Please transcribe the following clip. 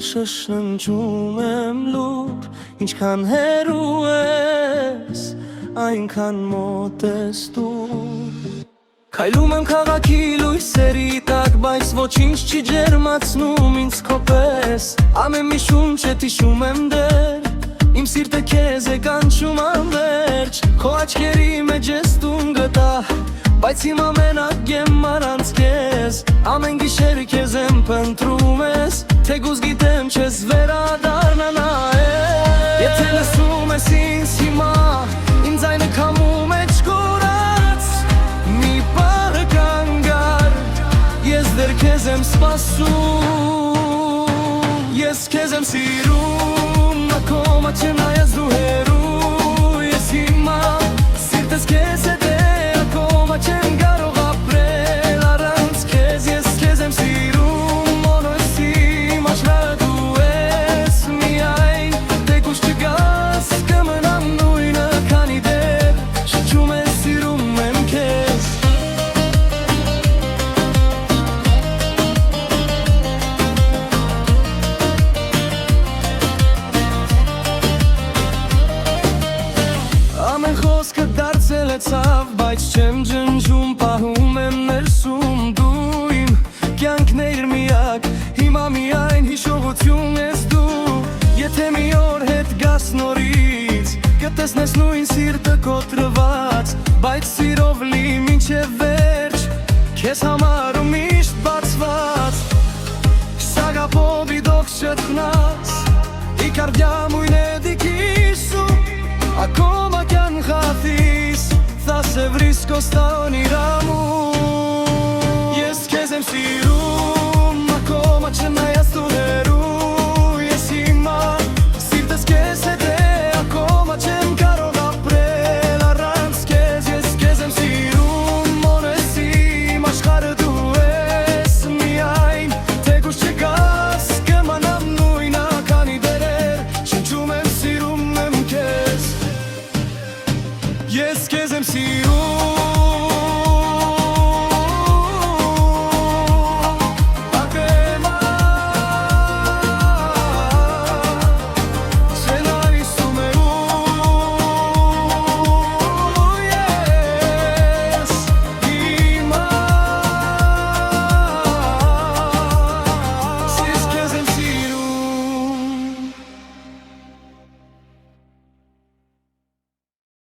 շշնջում եմ լուր, ինչքան հեռու ես, այնքան մոտ ես դու։ Քայլում եմ քաղաքի լույսերի տակ, բայց ոչինչ չի ջերմացնում ինձ քո պես։ Ամեն մի շունչ է հիշում եմ դեր, իմ սիրտը քեզ է կանչում անվերջ։ Քո աչքերի մեջ ես տուն գտա, բայց հիմա մենակ եմ առանց քեզ։ Ամեն գիշեր քեզ եմ փնտրում ես, թեկուզ գիտեմ չես վերադառնա նայել։ Եթե լսում ես ինձ հիմա, ինձ այն քամու մեջ կորած, մի պահ կանգար, ես դեռ քեզ եմ սպասում։ Ես քեզ եմ սիրում, ακόμα չնայած դու հեռու ես հիմա, սիրտս քեզ հետ է, ακόμα չեմ կարող ապրել առանց քեզ։ Ես քեզ եմ սիրում, մոնոս իմ աշխարհը դու ես միայն, թեկուզ չգաս կմնամ նույնը, քանի դեռ շշում ես սիրում եմ քեզ։ Ամեն խոսքը դարձել է ցավ, բայց չեմ ջնջում, պահում եմ ներսում դու իմ կյանքներ միակ, հիմա միայն հիշողություն ես դու։ Եթե մի օր հետ գաս նորից, կտեսնես նույն սիրտը կոտրված, բայց սիրով լի մինչև վերջ, քեզ համար ու միշտ բացված։ Սագապովի դող չտնաս, իքարդյամ ույն է դիքիսում, ακόμα κι αν χαθείς, θα σε βρίσκω στα όνειρά μου. Yes, και σε